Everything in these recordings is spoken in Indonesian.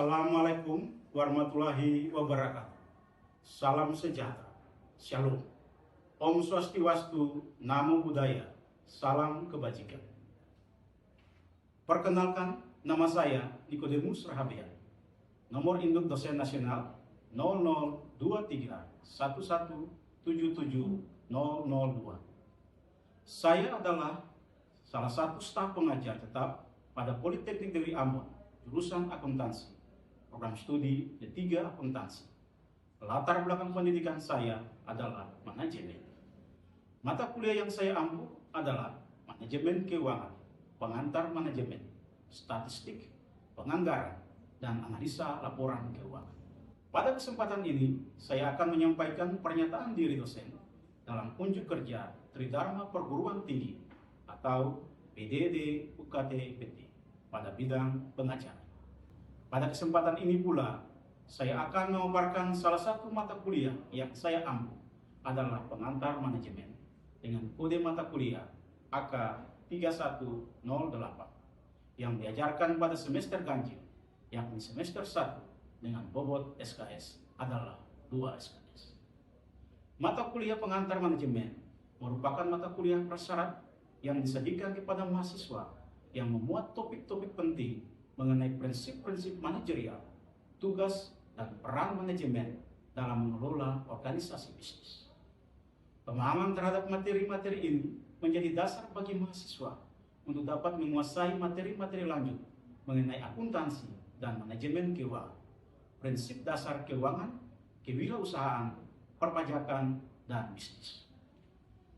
Assalamualaikum warahmatullahi wabarakatuh. Salam sejahtera. Shalom. Om Swastiwastu, Namo Buddhaya. Salam kebajikan. Perkenalkan, nama saya Nikodemus Rahabian. Nomor induk dosen nasional 002311770002. Saya adalah salah satu staf pengajar tetap pada Politeknik Negeri Ambon, jurusan akuntansi, program studi D3 akuntansi. Latar belakang pendidikan saya adalah manajemen. Mata kuliah yang saya ampu adalah manajemen keuangan, pengantar manajemen, statistik, penganggaran, dan analisa laporan keuangan. Pada kesempatan ini, saya akan menyampaikan pernyataan diri dosen dalam unjuk kerja Tridharma Perguruan Tinggi atau PDD UKT PT pada bidang pengajaran. Pada kesempatan ini pula, saya akan memaparkan salah satu mata kuliah yang saya ampu adalah pengantar manajemen dengan kode mata kuliah AK 3108 yang diajarkan pada semester ganjil, yakni semester 1 dengan bobot SKS adalah 2 SKS. Mata kuliah pengantar manajemen merupakan mata kuliah prasyarat yang disajikan kepada mahasiswa yang memuat topik-topik penting mengenai prinsip-prinsip manajerial, tugas, dan peran manajemen dalam mengelola organisasi bisnis. Pemahaman terhadap materi-materi ini menjadi dasar bagi mahasiswa untuk dapat menguasai materi-materi lanjut mengenai akuntansi dan manajemen keuangan, prinsip dasar keuangan, kewirausahaan, perpajakan, dan bisnis.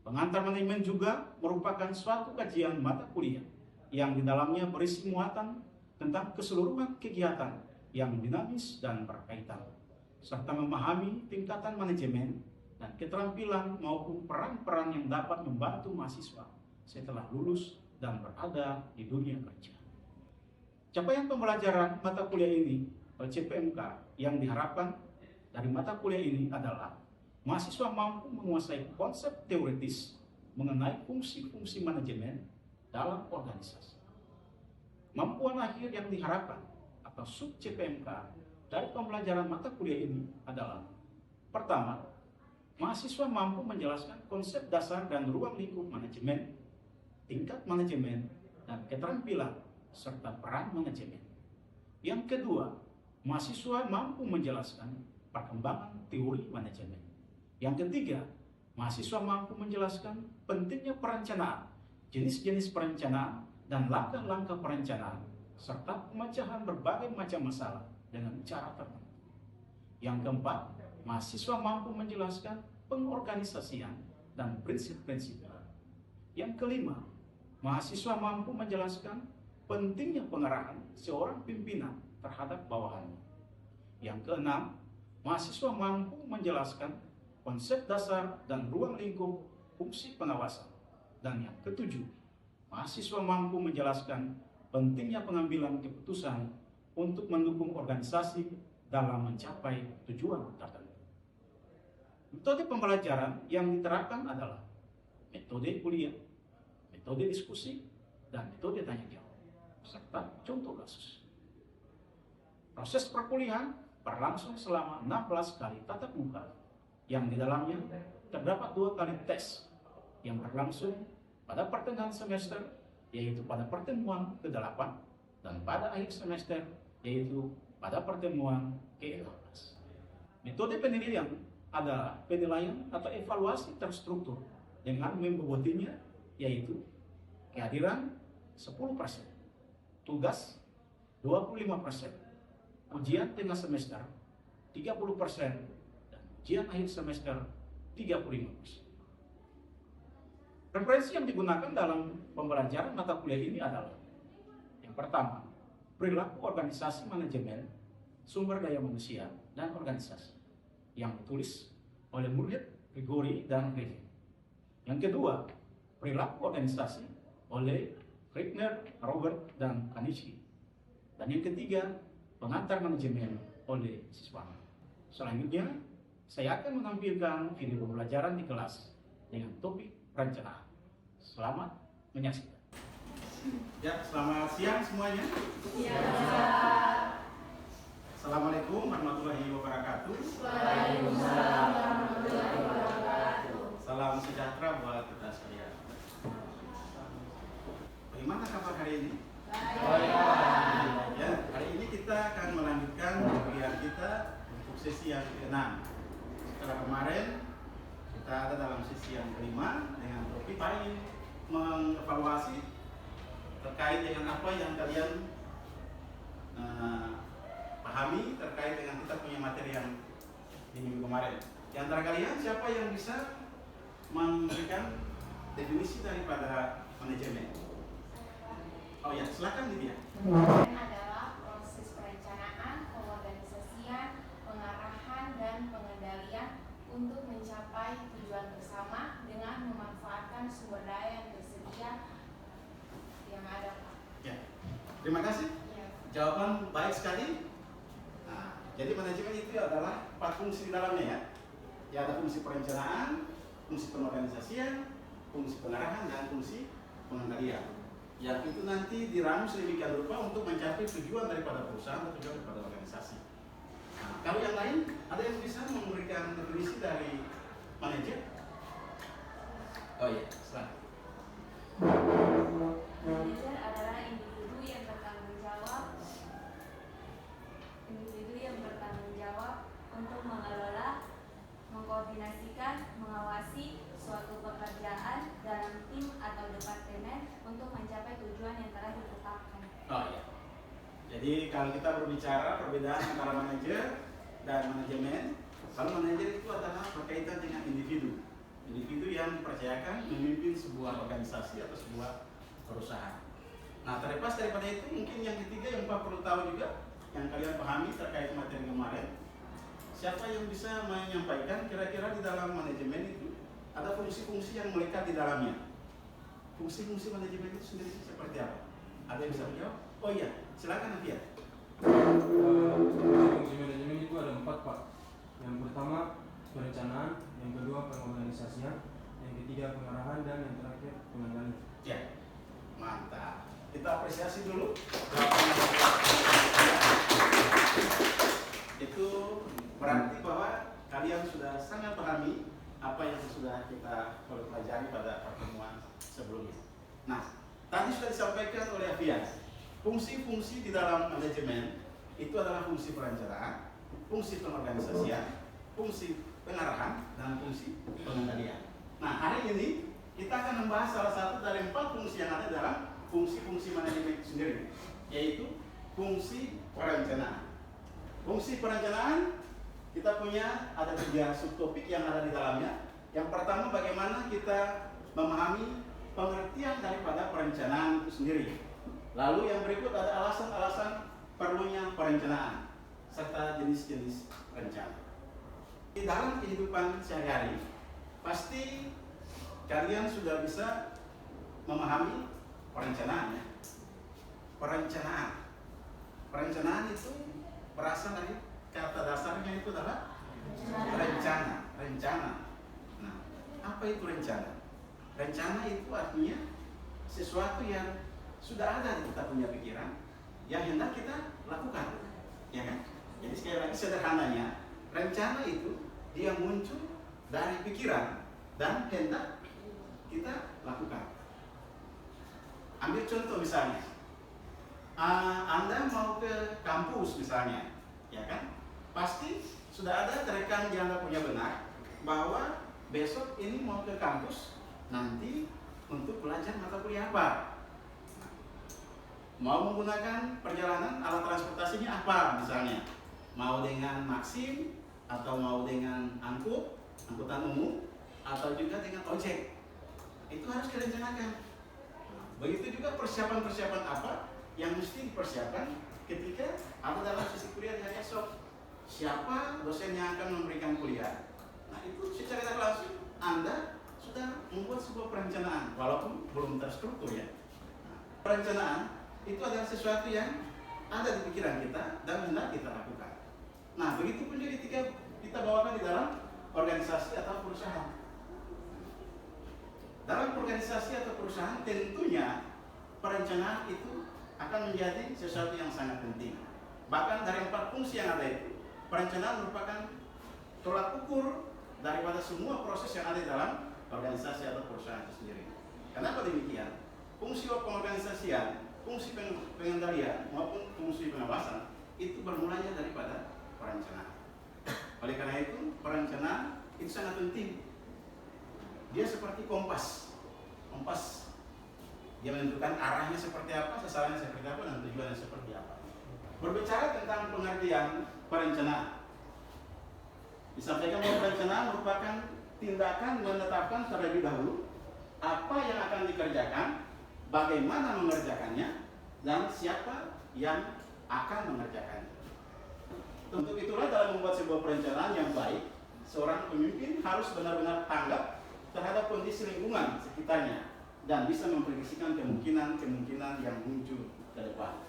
Pengantar manajemen juga merupakan suatu kajian mata kuliah yang di dalamnya berisi muatan tentang keseluruhan kegiatan yang dinamis dan berkaitan, serta memahami tingkatan manajemen dan keterampilan maupun peran-peran yang dapat membantu mahasiswa setelah lulus dan berada di dunia kerja. Capaian pembelajaran mata kuliah ini atau CPMK yang diharapkan dari mata kuliah ini adalah mahasiswa mampu menguasai konsep teoritis mengenai fungsi-fungsi manajemen dalam organisasi. Kemampuan akhir yang diharapkan atau sub CPMK dari pembelajaran mata kuliah ini adalah: pertama, mahasiswa mampu menjelaskan konsep dasar dan ruang lingkup manajemen, tingkat manajemen, dan keterampilan serta peran manajemen. Yang kedua, mahasiswa mampu menjelaskan perkembangan teori manajemen. Yang ketiga, mahasiswa mampu menjelaskan pentingnya perencanaan, jenis-jenis perencanaan, dan langkah-langkah perencanaan, serta pemecahan berbagai macam masalah dengan cara tertentu. Yang keempat, mahasiswa mampu menjelaskan pengorganisasian dan prinsip-prinsipnya. Yang kelima, mahasiswa mampu menjelaskan pentingnya pengarahan seorang pimpinan terhadap bawahannya. Yang keenam, mahasiswa mampu menjelaskan konsep dasar dan ruang lingkup fungsi pengawasan. Dan yang ketujuh, mahasiswa mampu menjelaskan pentingnya pengambilan keputusan untuk mendukung organisasi dalam mencapai tujuan tertentu. Metode pembelajaran yang diterapkan adalah metode kuliah, metode diskusi, dan metode tanya jawab, serta contoh kasus. Proses perkuliahan berlangsung selama 16 kali tatap muka, yang di dalamnya terdapat 2 kali tes yang berlangsung pada pertengahan semester, yaitu pada pertemuan ke-8, dan pada akhir semester, yaitu pada pertemuan ke-16. Metode penilaian adalah penilaian atau evaluasi terstruktur dengan membobotinya, yaitu kehadiran 10%, tugas 25%, ujian tengah semester 30%, ujian akhir semester 35%. Referensi yang digunakan dalam pembelajaran mata kuliah ini adalah: yang pertama, perilaku organisasi manajemen sumber daya manusia dan organisasi, yang ditulis oleh Murhed, Grigori, dan Griffin. Yang kedua, perilaku organisasi oleh Rickner, Robert, dan Kanishi. Dan yang ketiga, pengantar manajemen oleh Siswana. Selanjutnya, saya akan menampilkan video pembelajaran di kelas dengan topik perencanaan. Selamat menyaksikan. Ya, selamat siang semuanya. Iya. Assalamualaikum warahmatullahi wabarakatuh. Waalaikumsalam warahmatullahi wabarakatuh. Salam sejahtera buat kita sekalian. Bagaimana kabar hari ini? Baik. Ya, hari ini kita akan melanjutkan kuliah kita untuk sesi yang ke-6. Setelah kemarin kita ada dalam sesi yang ke-5 dengan topik lain mengevaluasi terkait dengan apa yang kalian pahami terkait dengan kita punya materi yang di minggu kemarin. Di antara kalian siapa yang bisa memberikan definisi daripada manajemen? Oh ya, silakan Lydia. Adalah proses perencanaan, pengorganisasian, pengarahan, dan pengendalian untuk mencapai tujuan bersama dengan memanfaatkan sumber daya yang tersedia yang ada. Ya, terima kasih. Ya. Jawaban baik sekali. Nah, jadi manajemen itu adalah 4 fungsi di dalamnya ya. Ya, ada fungsi perencanaan, fungsi pengorganisasian, fungsi pengarahan, dan fungsi pengendalian. Yang itu nanti diramu sedemikian rupa untuk mencapai tujuan daripada perusahaan atau tujuan daripada organisasi. Nah, kalau yang lain, ada yang bisa memberikan definisi dari manajer? Oh iya, silakan. Manajer adalah individu yang bertanggung jawab untuk mengelola, mengkoordinasikan, mengawasi suatu pekerjaan dalam tim atau departemen untuk mencapai tujuan yang telah ditetapkan. Oh iya. Jadi kalau kita berbicara perbedaan antara manajer dan manajemen, kalau manajer itu adalah berkaitan dengan individu. Individu yang dipercayakan memimpin sebuah organisasi atau sebuah perusahaan. Nah, terlepas daripada itu, mungkin yang ketiga yang Pak perlu tahu juga, yang kalian pahami terkait materi kemarin, siapa yang bisa menyampaikan kira-kira di dalam manajemen itu ada fungsi-fungsi yang melekat di dalamnya. Fungsi-fungsi manajemen itu sendiri seperti apa? Ada yang bisa menjawab? Oh iya, silakan Nadia. Fungsi manajemen itu ada 4 Pak. Yang pertama perencanaan, yang kedua pengorganisasian, yang ketiga pengarahan, dan yang terakhir pengendalian. Ya, mantap. Kita apresiasi dulu. Itu berarti bahwa kalian sudah sangat pahami apa yang sudah kita pelajari pada pertemuan sebelumnya. Nah, tadi sudah disampaikan oleh Afian, fungsi-fungsi di dalam manajemen itu adalah fungsi perencanaan, fungsi pengorganisasian, fungsi pengarahan, dan fungsi pengendalian. Nah, hari ini kita akan membahas salah satu dari 4 fungsi yang ada dalam fungsi-fungsi manajemen itu sendiri, yaitu fungsi perencanaan. Fungsi perencanaan kita punya ada 3 subtopik yang ada di dalamnya. Yang pertama, bagaimana kita memahami pengertian daripada perencanaan itu sendiri. Lalu yang berikut ada alasan-alasan perlunya perencanaan serta jenis-jenis rencana. Di dalam kehidupan sehari-hari, pasti kalian sudah bisa memahami perencanaan ya. Perencanaan itu berasal dari kata dasarnya itu adalah rencana. Nah, apa itu rencana? Rencana itu artinya sesuatu yang sudah ada di kita punya pikiran yang hendak kita lakukan, ya kan? Jadi sekali lagi sederhananya, rencana itu dia muncul dari pikiran dan hendak kita lakukan. Ambil contoh misalnya, Anda mau ke kampus misalnya, ya kan? Pasti sudah ada rekan yang Anda punya benak bahwa besok ini mau ke kampus nanti untuk belajar mata kuliah apa. Mau menggunakan perjalanan alat transportasinya apa misalnya, mau dengan Maxim atau mau dengan angkutan umum atau juga dengan ojek, itu harus direncanakan. Begitu juga persiapan-persiapan apa yang mesti dipersiapkan ketika ada dalam sesi kuliah di hari esok. Siapa dosen yang akan memberikan kuliah? Nah, itu secara tidak langsung Anda sudah membuat sebuah perencanaan walaupun belum terstruktur ya. Nah, perencanaan itu adalah sesuatu yang ada di pikiran kita dan hendak kita lakukan. Nah, begitu pun juga ketika kita bawakan di dalam organisasi atau perusahaan. Dalam organisasi atau perusahaan tentunya perencanaan itu akan menjadi sesuatu yang sangat penting. Bahkan dari 4 fungsi yang ada itu, perencanaan merupakan tolak ukur daripada semua proses yang ada dalam organisasi atau perusahaan itu sendiri. Kenapa demikian? Fungsi pengorganisasian, fungsi pengendalian maupun fungsi pengawasan itu bermulanya daripada perencanaan. Oleh karena itu, perencanaan itu sangat penting. Dia seperti kompas. Dia menentukan arahnya seperti apa, sasarannya seperti apa, dan tujuannya seperti apa. Berbicara tentang pengertian perencanaan, disampaikan bahwa perencanaan merupakan tindakan menetapkan terlebih dahulu apa yang akan dikerjakan, bagaimana mengerjakannya, dan siapa yang akan mengerjakannya. Untuk itulah dalam membuat sebuah perencanaan yang baik, seorang pemimpin harus benar-benar tanggap terhadap kondisi lingkungan sekitarnya dan bisa memprediksikan kemungkinan yang muncul ke depan.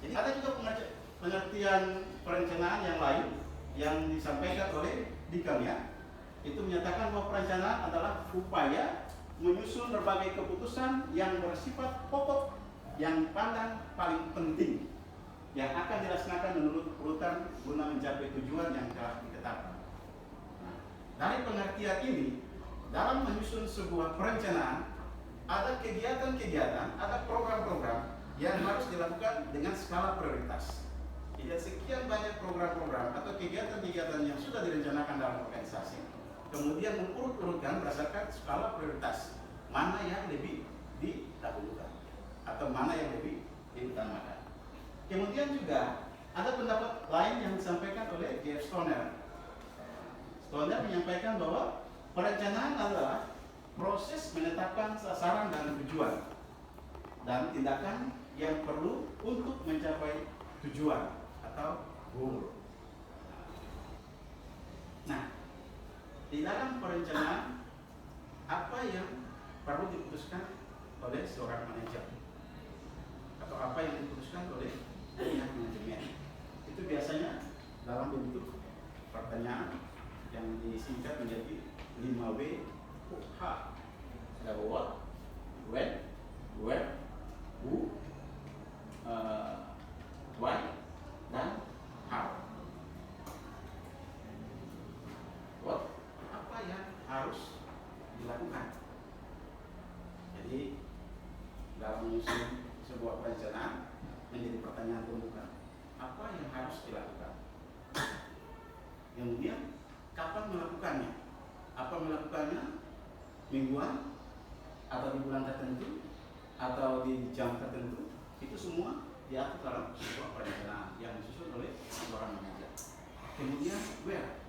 Jadi ada juga pengertian perencanaan yang lain yang disampaikan oleh Dikania. Itu menyatakan bahwa perencanaan adalah upaya menyusun berbagai keputusan yang bersifat pokok yang pandang paling penting yang akan dilaksanakan menurut urutan guna mencapai tujuan yang telah ditetapkan. Nah, dari pengertian ini, dalam menyusun sebuah perencanaan, ada kegiatan-kegiatan, ada program-program yang harus dilakukan dengan skala prioritas. Jadi sekian banyak program-program atau kegiatan-kegiatan yang sudah direncanakan dalam organisasi, kemudian mengurut-urutkan berdasarkan skala prioritas, mana yang lebih didahulukan atau mana yang lebih diutamakan. Kemudian juga ada pendapat lain yang disampaikan oleh Jeff Stoner. Stoner menyampaikan bahwa perencanaan adalah proses menetapkan sasaran dan tujuan dan tindakan yang perlu untuk mencapai tujuan atau goal. Nah, di dalam perencanaan apa yang perlu diputuskan oleh seorang manajer atau apa yang diputuskan oleh pihak manajemen, itu biasanya dalam bentuk pertanyaan yang disingkat menjadi 5W H. Ada what, when, where, who, why, dan how. What, apa yang harus dilakukan. Jadi dalam menyusun sebuah perencanaan menjadi pertanyaan pembuka, apa yang harus dilakukan. Kemudian kapan melakukannya? Apa melakukannya? Mingguan atau di bulan tertentu atau di jam tertentu, itu semua diatur dalam sebuah perencanaan yang disusun oleh seorang manajer. Kemudian where,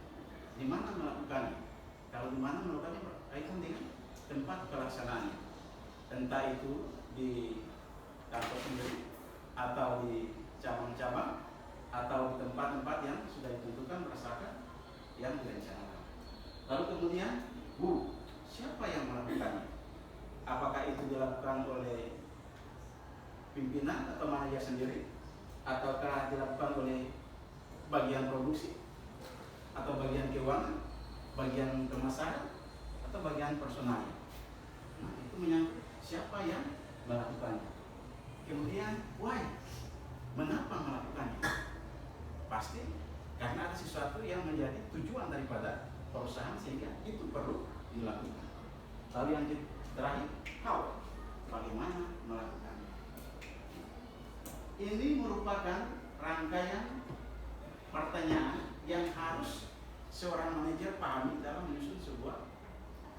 di mana melakukannya? Kalau di mana melakukannya berkaitan dengan tempat pelaksanaannya, entah itu di kantor sendiri atau di cabang-cabang atau di tempat-tempat yang sudah ditentukan berdasarkan yang direncanakan. Lalu kemudian who, siapa yang melakukannya? Apakah itu dilakukan oleh pimpinan atau manajer sendiri, ataukah dilakukan oleh bagian produksi atau bagian keuangan, bagian pemasaran, atau bagian personal? Nah, itu menyangkut siapa yang melakukannya. Kemudian why, mengapa melakukannya? Pasti karena ada sesuatu yang menjadi tujuan daripada perusahaan sehingga itu perlu dilakukan. Lalu yang terakhir, how, bagaimana melakukannya. Ini merupakan rangkaian pertanyaan yang harus seorang manajer pahami dalam menyusun sebuah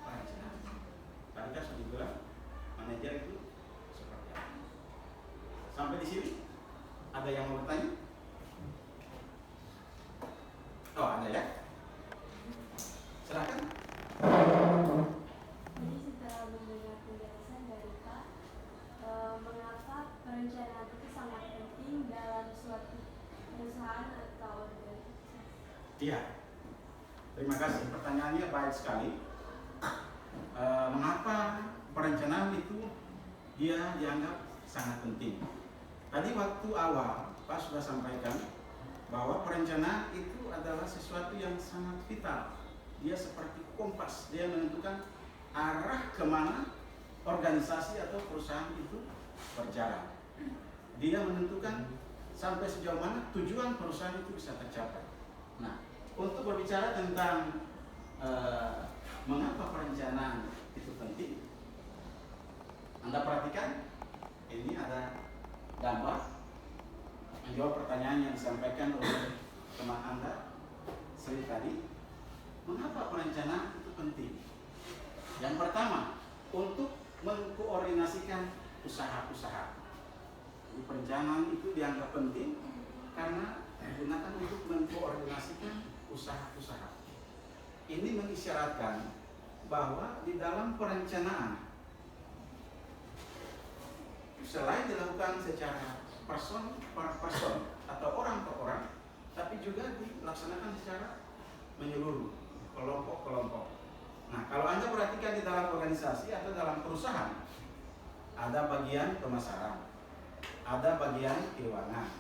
perencanaan. Tadi kan sudah dibilang manajer itu seperti apa. Sampai di sini ada yang mau bertanya? Oh, ada ya? Silakan. Jadi setelah mendengar penjelasan dari Pak, mengapa perencanaan itu sangat penting dalam suatu perusahaan atau organisasi? Iya. Terima kasih. Pertanyaannya baik sekali. Mengapa perencanaan itu dia dianggap sangat penting? Tadi waktu awal Pak sudah sampaikan bahwa perencanaan itu adalah sesuatu yang sangat vital. Dia seperti kompas, dia menentukan arah kemana organisasi atau perusahaan itu berjalan. Dia menentukan sampai sejauh mana tujuan perusahaan itu bisa tercapai. Nah, untuk berbicara tentang mengapa perencanaan itu penting, Anda perhatikan ini ada gambar menjawab pertanyaan yang disampaikan oleh teman Anda Sri tadi. Mengapa perencanaan itu penting? Yang pertama, untuk mengkoordinasikan usaha-usaha. Jadi perencanaan itu dianggap penting karena digunakan untuk mengkoordinasikan usaha-usaha. Ini mengisyaratkan bahwa di dalam perencanaan, selain dilakukan secara person per person atau orang per orang, tapi juga dilaksanakan secara menyeluruh, kelompok-kelompok. Nah, kalau Anda perhatikan di dalam organisasi atau dalam perusahaan, ada bagian pemasaran, ada bagian keuangan,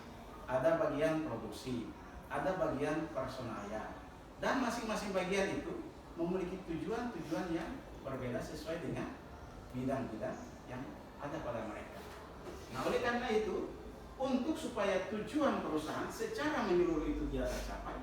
ada bagian produksi, ada bagian personalia, dan masing-masing bagian itu memiliki tujuan-tujuan yang berbeda sesuai dengan bidang-bidang yang ada pada mereka. Nah, oleh karena itu, untuk supaya tujuan perusahaan secara menyeluruh itu dia tercapai,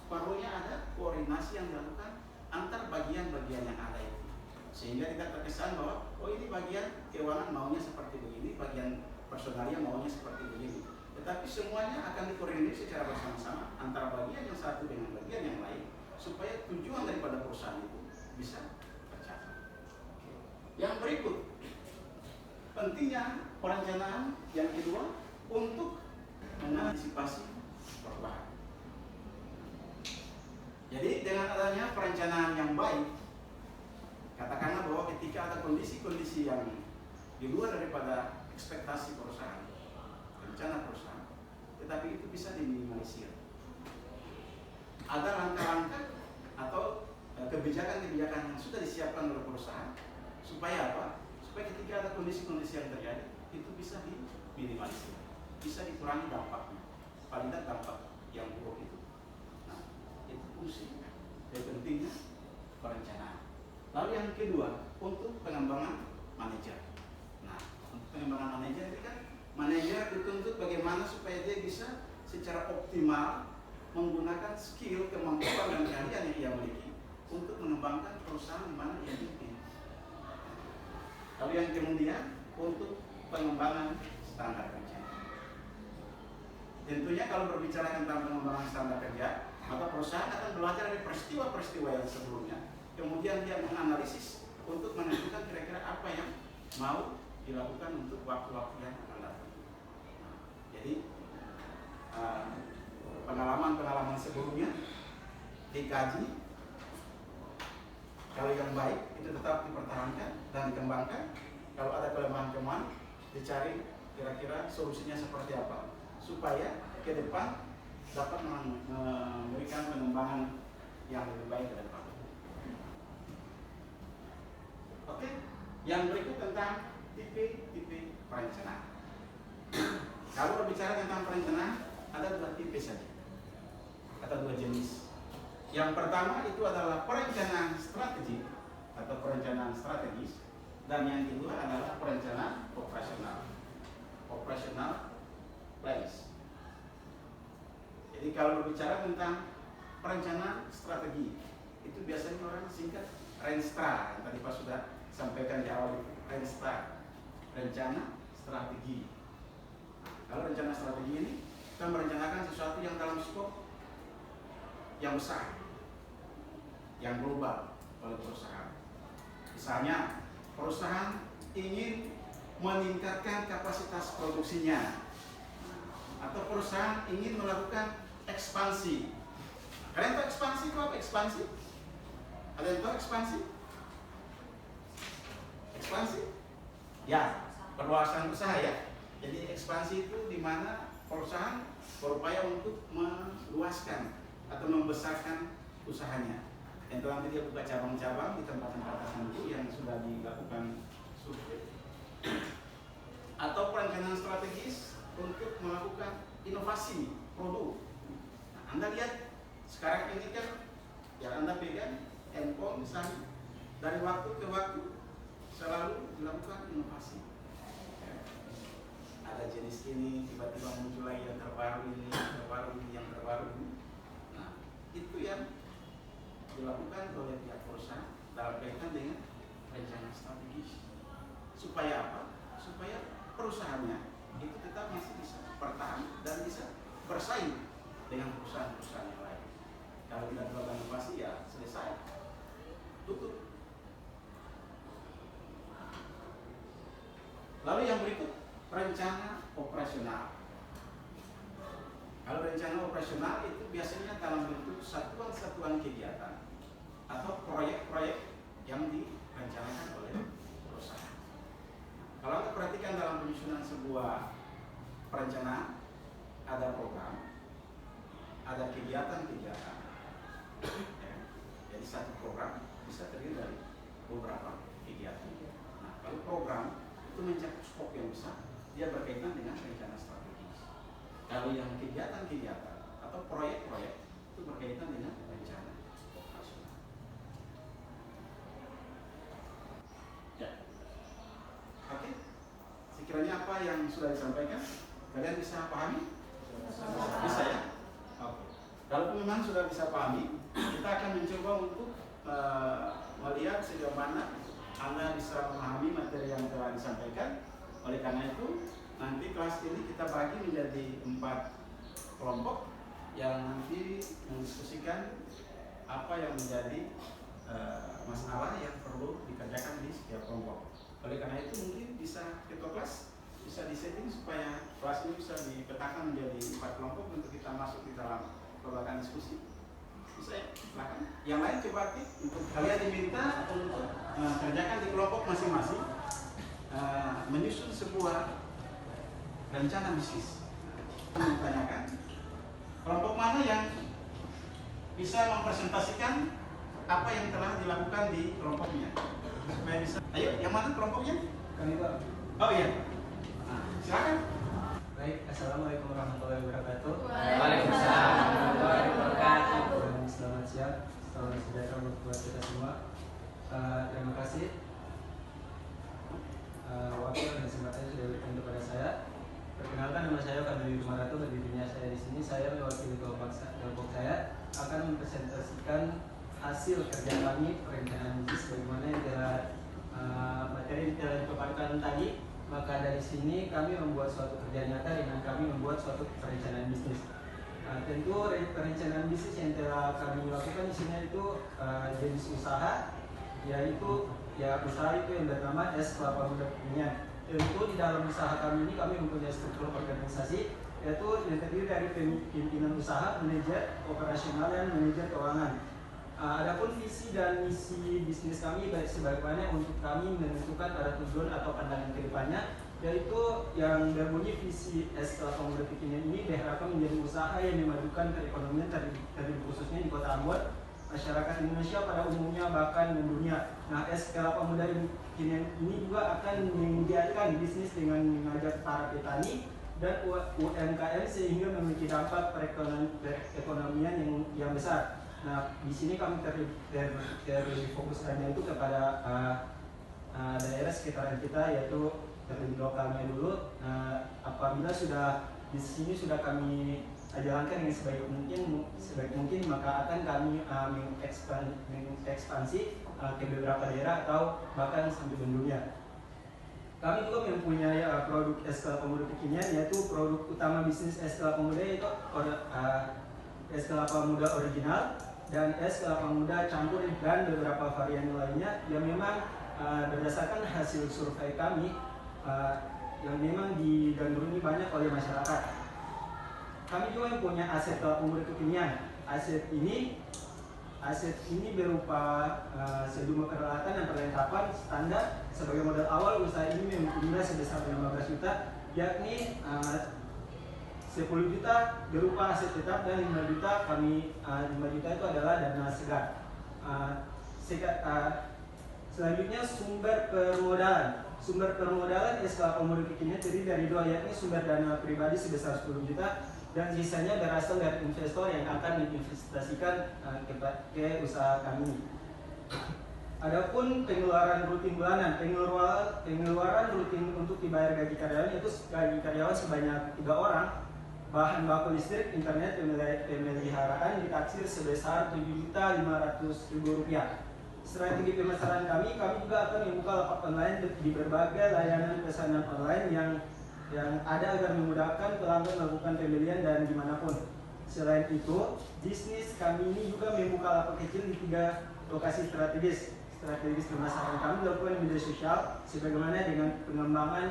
perlunya ada koordinasi yang dilakukan antar bagian-bagian yang ada itu, sehingga tidak terkesan bahwa oh ini bagian keuangan maunya seperti begini, bagian personalia maunya seperti begini. Tetapi semuanya akan dikoordinir secara bersama-sama antara bagian yang satu dengan bagian yang lain, supaya tujuan daripada perusahaan itu bisa tercapai. Yang berikut, pentingnya perencanaan yang kedua untuk mengantisipasi perubahan. Jadi dengan adanya perencanaan yang baik, katakanlah bahwa ketika ada kondisi-kondisi yang di luar daripada ekspektasi perusahaan, rencana perusahaan, tetapi itu bisa diminimalisir. Ada langkah-langkah atau kebijakan-kebijakan yang sudah disiapkan oleh perusahaan supaya apa? Supaya ketika ada kondisi-kondisi yang terjadi, itu bisa diminimalisir, bisa dikurangi dampaknya, paling tidak dampak yang buruk itu. Itu fungsi dan pentingnya perencanaan. Lalu yang kedua, untuk pengembangan manajer. Nah, untuk pengembangan manajer ini kan manajer dituntut bagaimana supaya dia bisa secara optimal menggunakan skill, kemampuan dan keahlian yang ia miliki untuk mengembangkan perusahaan di mana ia pimpin. Lalu yang kemudian untuk pengembangan standar kerja. Tentunya kalau berbicara tentang pengembangan standar kerja, maka perusahaan akan belajar dari peristiwa-peristiwa yang sebelumnya. Kemudian dia menganalisis untuk menentukan kira-kira apa yang mau dilakukan untuk waktu-waktu yang akan datang. Jadi pengalaman-pengalaman sebelumnya dikaji. Kalau yang baik itu tetap dipertahankan dan dikembangkan. Kalau ada kelemahan-kelemahan, dicari kira-kira solusinya seperti apa supaya ke depan dapat memberikan pengembangan yang lebih baik ke depan. Oke, yang berikut tentang tipe-tipe perencanaan. Kalau berbicara tentang perencanaan, ada dua tipe saja, atau dua jenis. Yang pertama itu adalah perencanaan strategi atau perencanaan strategis, dan yang kedua adalah perencanaan operational plans. Jadi kalau berbicara tentang perencanaan strategi, itu biasanya orang singkat RENSTRA, yang tadi Pak sudah sampaikan di awal itu, RENSTRA, rencana strategi. Kalau rencana strategi ini, kita merencanakan sesuatu yang dalam skop yang besar, yang global oleh perusahaan. Misalnya, perusahaan ingin meningkatkan kapasitas produksinya, atau perusahaan ingin melakukan ekspansi. Kalian tahu ekspansi itu apa? Ekspansi? Ada yang tahu ekspansi? Ekspansi? Ya, perluasan usaha ya. Jadi ekspansi itu di mana perusahaan berupaya untuk meluaskan atau membesarkan usahanya. Dan nanti dia buka cabang-cabang di tempat-tempat tertentu yang sudah dilakukan survei. Atau perencanaan strategis untuk melakukan inovasi produk. Nah, Anda lihat sekarang ini kan yang Anda pegang handphone misalnya, dari waktu ke waktu selalu dilakukan inovasi. ada jenis ini, tiba-tiba muncul lagi yang terbaru ini, yang terbaru ini. Nah, itu yang dilakukan oleh pihak perusahaan dalam kaitan dengan rencana strategis. Supaya apa? Supaya perusahaannya itu tetap masih bisa bertahan dan bisa bersaing dengan perusahaan-perusahaan yang lain. Kalau tidak dilakukan inovasi ya selesai, tutup. Lalu yang berikut, rencana operasional. Kalau rencana operasional itu biasanya dalam bentuk satuan-satuan kegiatan atau proyek-proyek yang direncanakan oleh perusahaan. Kalau Anda perhatikan dalam penyusunan sebuah perencanaan, ada program, ada kegiatan-kegiatan. Ya. Jadi satu program bisa terdiri dari beberapa kegiatan. Nah, kalau program itu mencakup skop yang besar, dia berkaitan dengan rencana strategis. Kalau yang kegiatan-kegiatan atau proyek-proyek itu berkaitan dengan rencana operasional. Ya. Oke. Sekiranya apa yang sudah disampaikan, kalian bisa pahami? Bisa ya? Oke. Kalau memang sudah bisa pahami, kita akan mencoba untuk melihat sejauh mana Anda bisa memahami materi yang telah disampaikan. Oleh karena itu, nanti kelas ini kita bagi menjadi 4 kelompok yang nanti mendiskusikan apa yang menjadi masalah yang perlu dikerjakan di setiap kelompok. Oleh karena itu, mungkin bisa ketua kelas bisa disetting supaya kelas ini bisa dipetakan menjadi 4 kelompok untuk kita masuk di dalam kelompok diskusi. Bisa ya? Silakan. Yang lain coba aktif. Untuk kalian diminta untuk kerjakan di kelompok masing-masing, menyusun sebuah rencana bisnis. Menanyakan kelompok mana yang bisa mempresentasikan apa yang telah dilakukan di kelompoknya. Supaya bisa. Ayo, yang mana kelompoknya? Kami Pak. Oh iya. Nah, silakan. Baik, Assalamualaikum warahmatullahi wabarakatuh. Waalaikumsalam warahmatullahi wabarakatuh. Selamat siang, selamat sejahtera buat kita semua. Terima kasih waktu dan kesempatannya sudah diberikan kepada saya. Perkenalkan, nama saya Kadri Maratu, berdirinya saya di sini. Saya mewakili kelompok saya akan mempresentasikan hasil kerja kami perencanaan bisnis bagaimana yang telah materi yang telah dipaparkan tadi. Maka dari sini kami membuat suatu kerja nyata dengan kami membuat suatu perencanaan bisnis. Tentu perencanaan bisnis yang telah kami lakukan di sini itu jenis usaha, yaitu usaha itu yang bernama Es Kelapa Muda Kekinian. Tentu di dalam usaha kami ini kami mempunyai struktur organisasi, yaitu yang terdiri dari pimpinan usaha, manajer operasional, dan manajer keuangan. Adapun visi dan misi bisnis kami sebagaimana untuk kami menentukan arah tujuan atau pandangan ke depannya, yaitu yang berbunyi visi Es Kelapa Muda Kekinian ini diharapkan menjadi usaha yang memajukan perekonomian terlebih khususnya di Kota Ambon, masyarakat Indonesia pada umumnya bahkan mendunia. Nah, Es Kelapa Muda Kekinian ini juga akan menggiatkan bisnis dengan mengajak para petani dan UMKM sehingga memiliki dampak perekonomian yang besar. Nah, di sini kami terfokuskannya itu kepada daerah sekitaran kita, yaitu terlebih lokalnya dulu. Apabila sudah di sini sudah kami jalankan dengan sebaik mungkin, maka akan kami mengekspansi ke beberapa daerah atau bahkan sampai mendunia. Kami juga mempunyai produk Es Kelapa Muda Kekinian, yaitu produk utama bisnis Es Kelapa Muda yaitu Es Kelapa Muda original dan Es Kelapa Muda campur dan beberapa varian lainnya yang memang berdasarkan hasil survei kami yang memang digandrungi banyak oleh masyarakat. Kami juga mempunyai aset Kelapa Muda Kekinian. Aset ini berupa sejumlah peralatan dan perlengkapan standar. Sebagai modal awal usaha ini mempunyai sebesar 15 juta, yakni 10 juta berupa aset tetap dan 5 juta 5 juta itu adalah dana segar. Selanjutnya sumber permodalan. Sumber permodalan Es Kelapa Muda Kekinian terdiri dari 2, yakni sumber dana pribadi sebesar 10 juta dan sisanya berasal dari investor yang akan diinvestasikan ke usaha kami. Adapun pengeluaran rutin bulanan, pengeluaran rutin untuk dibayar gaji karyawan itu gaji karyawan sebanyak 3 orang, bahan baku listrik, internet, pemeliharaan ditaksir sebesar Rp7.500.000. Strategi pemasaran kami juga akan membuka lapak online di berbagai layanan pesanan online yang ada agar memudahkan pelanggan melakukan pembelian dan dimanapun. Selain itu, bisnis kami ini juga membuka lapak kecil di 3 lokasi strategis pemasaran kami dilakukan di media sosial, sebagaimana dengan pengembangan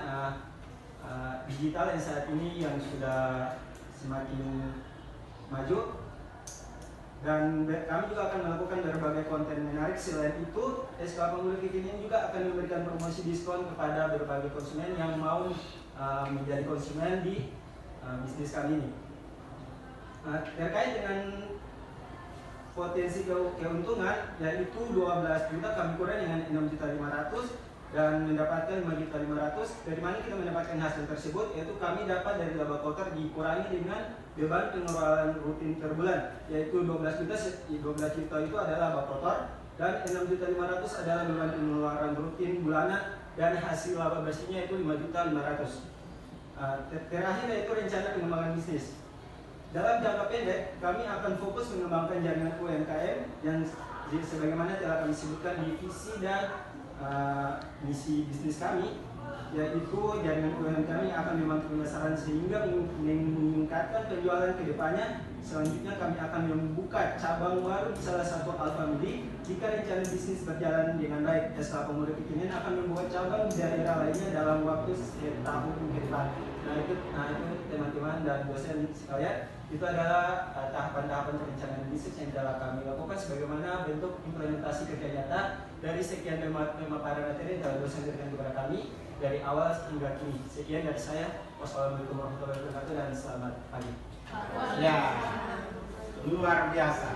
digital yang saat ini yang sudah semakin maju, dan kami juga akan melakukan berbagai konten menarik. Selain itu, SK Pemuda Kekinian juga akan memberikan promosi diskon kepada berbagai konsumen yang mau menjadi konsumen di bisnis kami ini. Terkait dengan potensi keuntungan, yaitu 12 juta kami kurang dengan 6.500.000 dan mendapatkan 5.500.000. Dari mana kita mendapatkan hasil tersebut? Yaitu kami dapat dari laba kotor dikurangi dengan beban pengeluaran rutin per bulan, yaitu 12 juta itu adalah laba kotor dan 6.500.000 adalah beban pengeluaran rutin bulanan, dan hasil laba bersihnya itu 5.500.000. Terakhir yaitu rencana pengembangan bisnis. Dalam jangka pendek, kami akan fokus mengembangkan jaringan UMKM yang sebagaimana telah kami sebutkan di visi dan misi bisnis kami, yaitu jaringan UMKM kami akan membantu pemasaran sehingga meningkatkan penjualan ke depannya. Selanjutnya kami akan membuka cabang baru di salah satu Alfamidi. Jika rencana bisnis berjalan dengan baik, SK Pemuda Kekinian akan membuat cabang di daerah lainnya dalam waktu setahun ke depan. Nah itu teman-teman dan dosen sekalian, itu adalah tahapan-tahapan perencanaan bisnis yang telah kami lakukan sebagaimana bentuk implementasi kerja nyata dari sekian pemaparan materi yang telah dosen berikan kepada kami dari awal hingga kini. Sekian dari saya. Wassalamualaikum warahmatullahi wabarakatuh dan selamat pagi. Ya, luar biasa.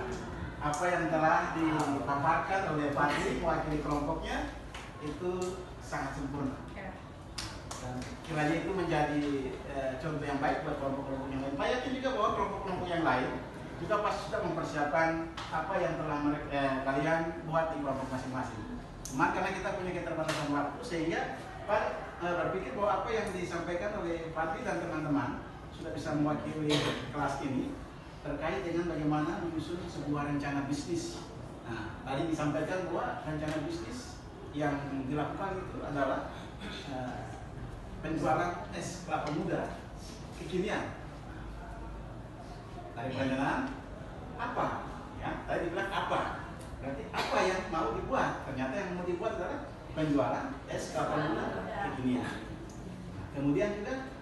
Apa yang telah dipaparkan oleh Fadli mewakili kelompoknya itu sangat sempurna. Dan kiranya itu menjadi contoh yang baik buat kelompok-kelompok yang lain. Saya yakin juga bahwa kelompok-kelompok yang lain juga pasti sudah mempersiapkan apa yang telah kalian buat di kelompok masing-masing. Cuma karena kita punya keterbatasan waktu, sehingga Pak berpikir bahwa apa yang disampaikan oleh Fadli dan teman-teman sudah bisa mewakili kelas ini terkait dengan bagaimana menyusun sebuah rencana bisnis. Nah, tadi disampaikan bahwa rencana bisnis yang dilakukan itu adalah penjualan es kelapa muda kekinian. Dari penjualan apa? Ya, tadi dibilang apa? Berarti apa yang mau dibuat? Ternyata yang mau dibuat adalah penjualan es kelapa muda kekinian. Kemudian juga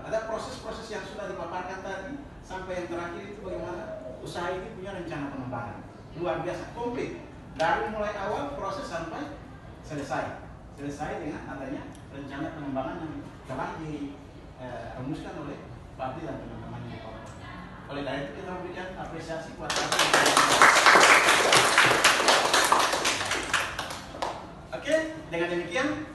ada proses-proses yang sudah dipaparkan tadi, sampai yang terakhir itu bagaimana usaha ini punya rencana pengembangan luar biasa, komplit dari mulai awal proses sampai selesai dengan adanya rencana pengembangan yang telah dirumuskan oleh Fadli dan teman-teman di kelompok. Oleh karena itu kita memberikan apresiasi kepada Oke, dengan demikian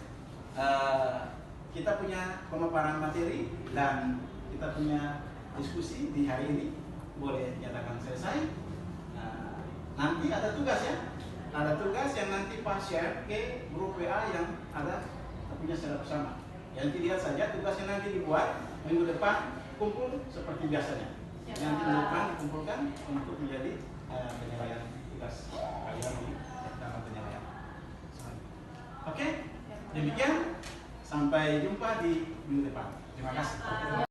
kita punya pemaparan materi dan kita punya diskusi di hari ini boleh nyatakan selesai. Nanti ada tugas ya. Ada tugas yang nanti Pak share ke grup WA yang ada punya secara bersama. Yang dilihat saja tugasnya nanti dibuat minggu depan kumpul seperti biasanya. Nanti minggu depan dikumpulkan untuk menjadi penilaian tugas kalian di dalam penilaian. Oke, demikian. Sampai jumpa di minggu depan. Terima kasih.